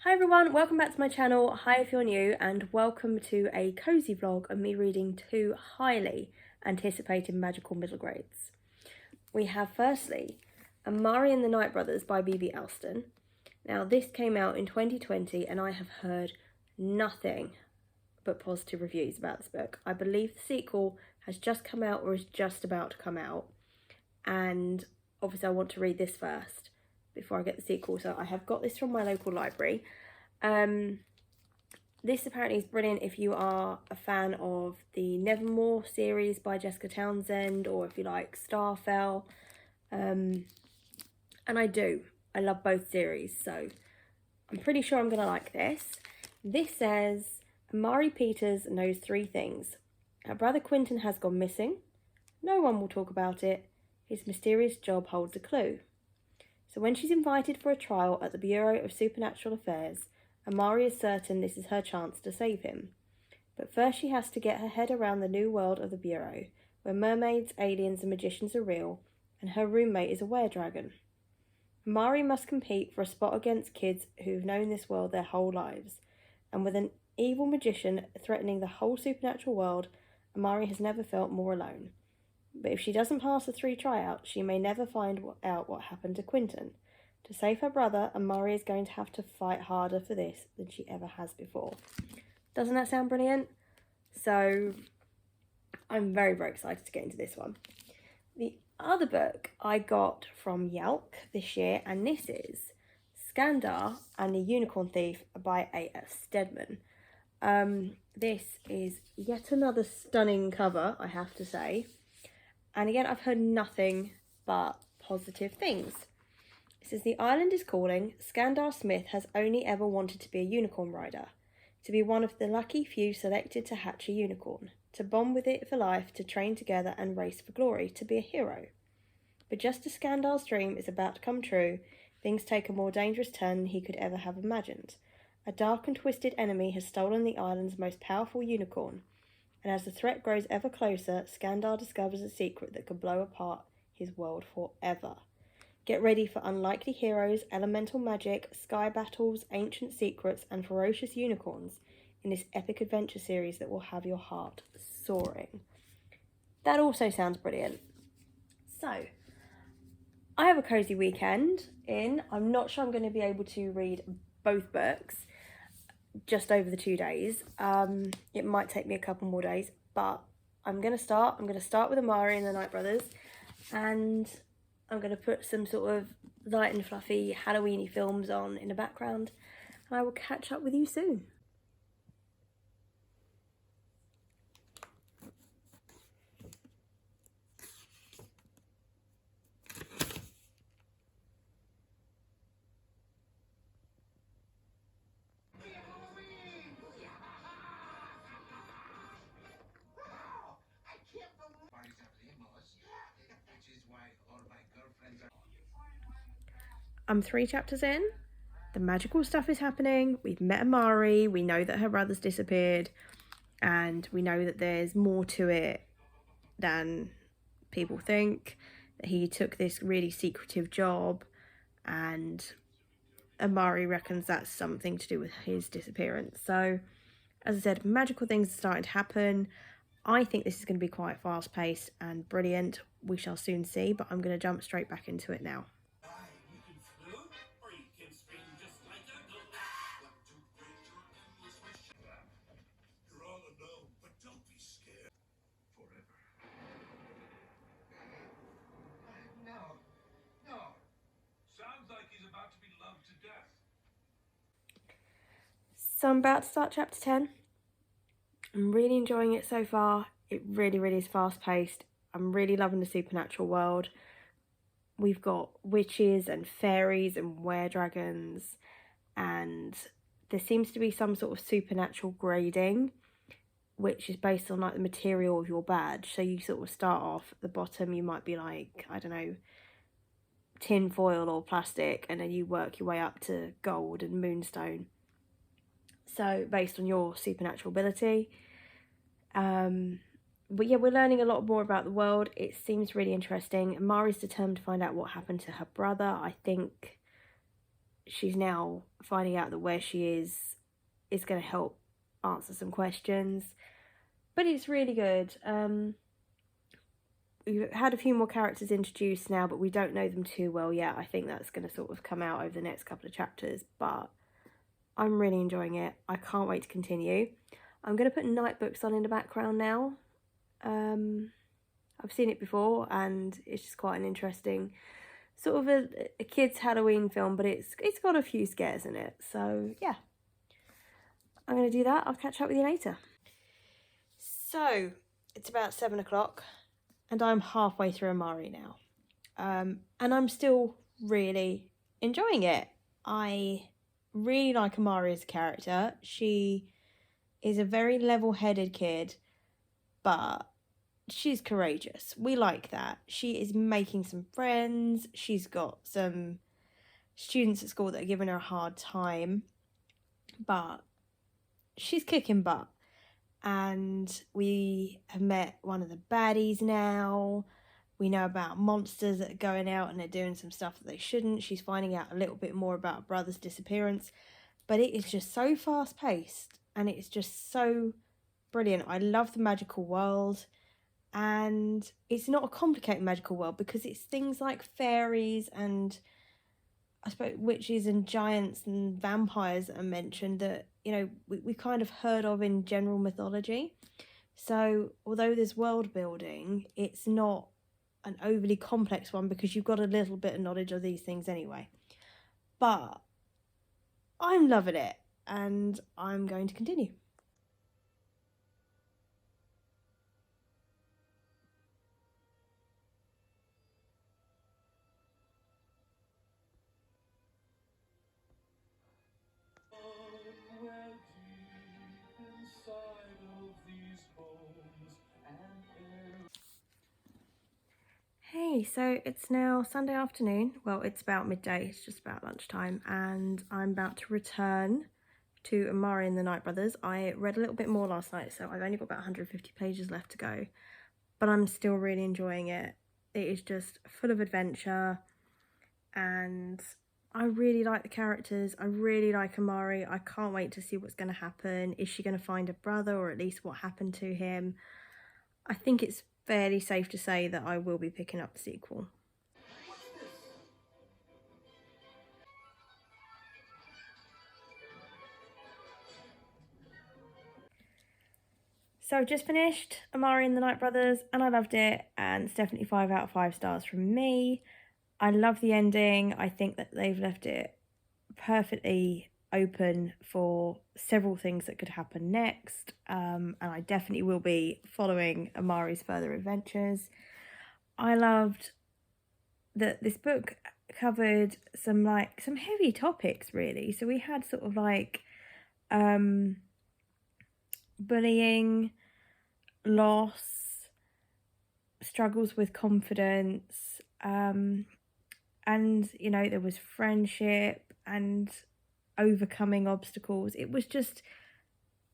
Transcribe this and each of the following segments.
Hi everyone, welcome back to my channel. Hi if you're new, and welcome to a cozy vlog of me reading two highly anticipated magical middle grades. We have firstly Amari and the Night Brothers by B.B. Alston. Now this came out in 2020 and I have heard nothing but positive reviews about this book. I believe the sequel has just come out or is just about to come out, and obviously I want to read this first before I get the sequel, so I have got this from my local library. This apparently is brilliant if you are a fan of the Nevermore series by Jessica Townsend, or if you like Starfell, and I do. I love both series, so I'm pretty sure I'm going to like this. This says, Amari Peters knows 3 things. Her brother Quentin has gone missing. No one will talk about it. His mysterious job holds a clue. So when she's invited for a trial at the Bureau of Supernatural Affairs, Amari is certain this is her chance to save him. But first she has to get her head around the new world of the Bureau, where mermaids, aliens and magicians are real, and her roommate is a were-dragon. Amari must compete for a spot against kids who've known this world their whole lives, and with an evil magician threatening the whole supernatural world, Amari has never felt more alone. But if she doesn't pass the 3 tryouts, she may never find out what happened to Quentin. To save her brother, Amari is going to have to fight harder for this than she ever has before. Doesn't that sound brilliant? So I'm very, very excited to get into this one. The other book I got from Yelp this year, and this is Skandar and the Unicorn Thief by A.F. Stedman. This is yet another stunning cover, I have to say. And again, I've heard nothing but positive things. It says, the island is calling. Skandar Smith has only ever wanted to be a unicorn rider, to be one of the lucky few selected to hatch a unicorn, to bond with it for life, to train together and race for glory, to be a hero. But just as Skandar's dream is about to come true, things take a more dangerous turn than he could ever have imagined. A dark and twisted enemy has stolen the island's most powerful unicorn, and as the threat grows ever closer, Skandar discovers a secret that could blow apart his world forever. Get ready for unlikely heroes, elemental magic, sky battles, ancient secrets, and ferocious unicorns in this epic adventure series that will have your heart soaring. That also sounds brilliant. So, I have a cozy weekend in. I'm not sure I'm going to be able to read both books just over the 2 days. It might take me a couple more days, but I'm going to start with Amari and the Night Brothers, and I'm going to put some sort of light and fluffy Halloween-y films on in the background, and I will catch up with you soon. I'm 3 chapters in. The magical stuff is happening. We've met Amari. We know that her brother's disappeared. And we know that there's more to it than people think. That he took this really secretive job. And Amari reckons that's something to do with his disappearance. So, as I said, magical things are starting to happen. I think this is going to be quite fast-paced and brilliant. We shall soon see, but I'm going to jump straight back into it now. So I'm about to start chapter 10. I'm really enjoying it so far. It really, really is fast-paced. I'm really loving the supernatural world. We've got witches and fairies and were-dragons, and there seems to be some sort of supernatural grading, which is based on like the material of your badge. So you sort of start off at the bottom, you might be like, I don't know, tin foil or plastic, and then you work your way up to gold and moonstone. So based on your supernatural ability. But yeah, we're learning a lot more about the world. It seems really interesting. Mari's determined to find out what happened to her brother. I think she's now finding out that where she is going to help answer some questions. But it's really good. We've had a few more characters introduced now, but we don't know them too well yet. I think that's going to sort of come out over the next couple of chapters, but I'm really enjoying it. I can't wait to continue. I'm going to put Night Books on in the background now. I've seen it before, and it's just quite an interesting sort of a kid's Halloween film, but it's got a few scares in it. So yeah, I'm going to do that. I'll catch up with you later. So it's about 7 o'clock. And I'm halfway through Amari now. And I'm still really enjoying it. I really like Amari as a character. She is a very level-headed kid, but she's courageous. We like that. She is making some friends. She's got some students at school that are giving her a hard time, but she's kicking butt. And we have met one of the baddies now. We know about monsters that are going out and they're doing some stuff that they shouldn't. She's finding out a little bit more about her brother's disappearance. But it is just so fast-paced and it's just so brilliant. I love the magical world. And it's not a complicated magical world because it's things like fairies and I suppose witches and giants and vampires that are mentioned that, you know, we kind of heard of in general mythology. So although there's world building, it's not an overly complex one because you've got a little bit of knowledge of these things anyway. But I'm loving it and I'm going to continue. Hey, so it's now Sunday afternoon. Well, it's about midday, it's just about lunchtime, and I'm about to return to Amari and the Night Brothers. I read a little bit more last night, so I've only got about 150 pages left to go, but I'm still really enjoying it. It is just full of adventure, and I really like the characters. I really like Amari. I can't wait to see what's going to happen. Is she going to find a brother, or at least what happened to him? I think it's fairly safe to say that I will be picking up the sequel. So I've just finished Amari and the Night Brothers and I loved it, and it's definitely 5 out of 5 stars from me. I love the ending. I think that they've left it perfectly open for several things that could happen next, and I definitely will be following Amari's further adventures. I loved that this book covered some heavy topics really. So we had sort of like bullying, loss, struggles with confidence, and you know, there was friendship and overcoming obstacles. It was just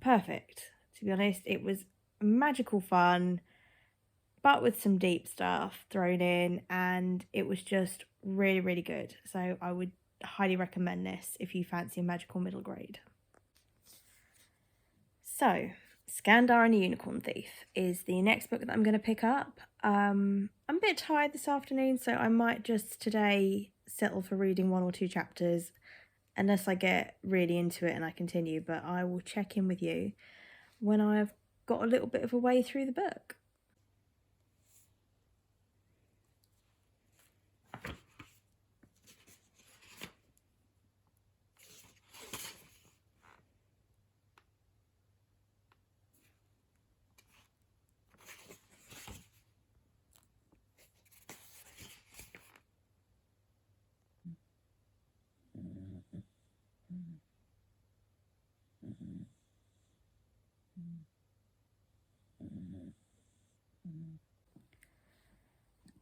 perfect, to be honest. It was magical fun, but with some deep stuff thrown in, and it was just really, really good. So I would highly recommend this if you fancy a magical middle grade. So, Skandar and the Unicorn Thief is the next book that I'm going to pick up. I'm a bit tired this afternoon, so I might just today settle for reading 1 or 2 chapters, unless I get really into it and I continue, but I will check in with you when I've got a little bit of a way through the book.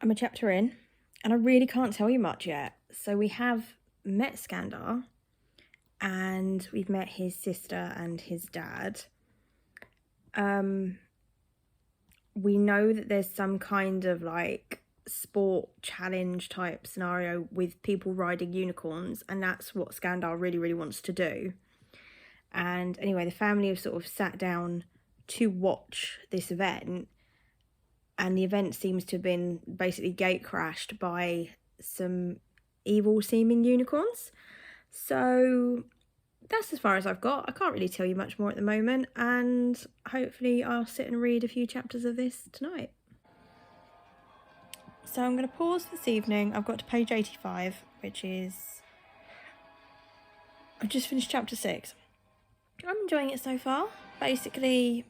I'm a chapter in, and I really can't tell you much yet. So we have met Skandar, and we've met his sister and his dad. We know that there's some kind of like sport challenge type scenario with people riding unicorns, and that's what Skandar really wants to do. And anyway, the family have sort of sat down to watch this event, and the event seems to have been basically gate crashed by some evil seeming unicorns. So that's as far as I've got. I can't really tell you much more at the moment, and hopefully I'll sit and read a few chapters of this tonight. So I'm going to pause this evening. I've got to page 85, which is... I've just finished chapter 6. I'm enjoying it so far. Basically,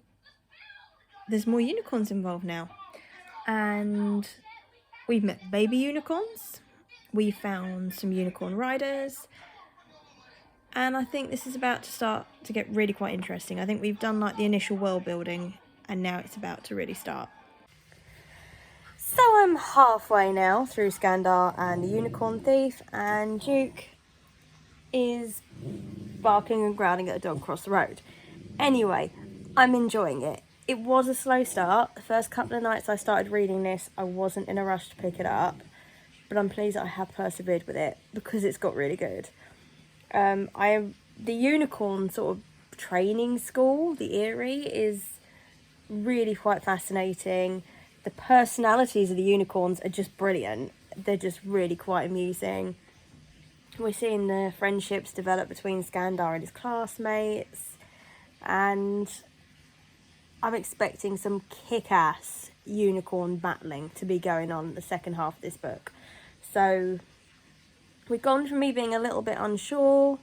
there's more unicorns involved now. And we've met baby unicorns. We found some unicorn riders. And I think this is about to start to get really quite interesting. I think we've done like the initial world building, and now it's about to really start. So I'm halfway now through Skandar and the Unicorn Thief, and Duke is barking and growling at a dog across the road. Anyway, I'm enjoying it. It was a slow start. The first couple of nights I started reading this, I wasn't in a rush to pick it up, but I'm pleased that I have persevered with it because it's got really good. The unicorn sort of training school, the Eyrie, is really quite fascinating. The personalities of the unicorns are just brilliant. They're just really quite amusing. We're seeing the friendships develop between Skandar and his classmates, and I'm expecting some kick-ass unicorn battling to be going on in the second half of this book. So we've gone from me being a little bit unsure,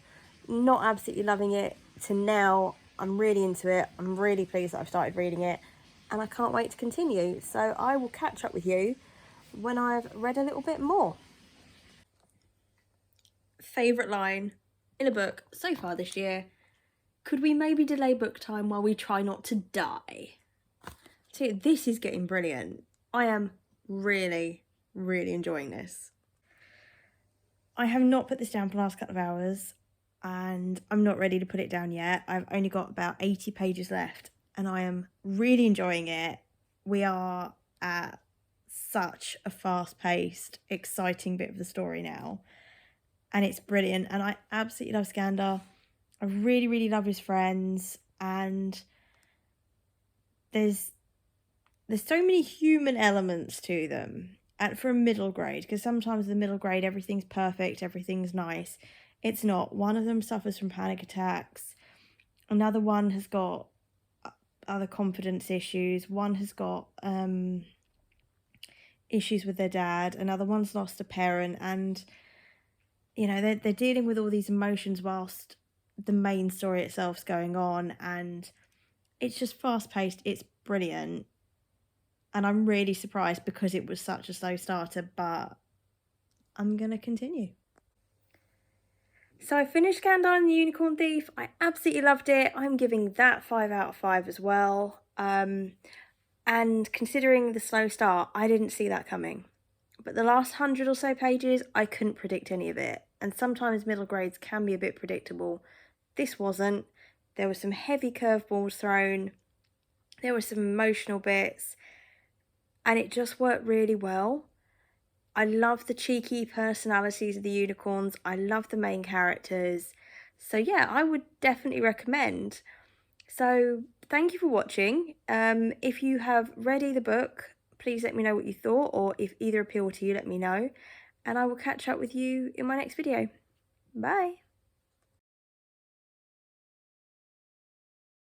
not absolutely loving it, to now I'm really into it. I'm really pleased that I've started reading it, and I can't wait to continue. So I will catch up with you when I've read a little bit more. Favourite line in a book so far this year: could we maybe delay book time while we try not to die? So this is getting brilliant. I am really enjoying this. I have not put this down for the last couple of hours, and I'm not ready to put it down yet. I've only got about 80 pages left, and I am really enjoying it. We are at such a fast-paced, exciting bit of the story now, and it's brilliant. And I absolutely love Skandar. I really love his friends, and there's so many human elements to them. And for a middle grade, because sometimes the middle grade, everything's perfect, everything's nice. It's not. One of them suffers from panic attacks. Another one has got other confidence issues. One has got issues with their dad. Another one's lost a parent. And, you know, they're dealing with all these emotions whilst the main story itself's going on. And it's just fast-paced. It's brilliant. And I'm really surprised because it was such a slow starter, but I'm going to continue. So I finished Skandar and the Unicorn Thief. I absolutely loved it. I'm giving that 5 out of 5 as well. And considering the slow start, I didn't see that coming. But the last 100 or so pages, I couldn't predict any of it. And sometimes middle grades can be a bit predictable. This wasn't. There were some heavy curveballs thrown. There were some emotional bits. And it just worked really well. I love the cheeky personalities of the unicorns. I love the main characters. So yeah, I would definitely recommend. So thank you for watching. If you have read either book, please let me know what you thought, or if either appeal to you, let me know. And I will catch up with you in my next video. Bye.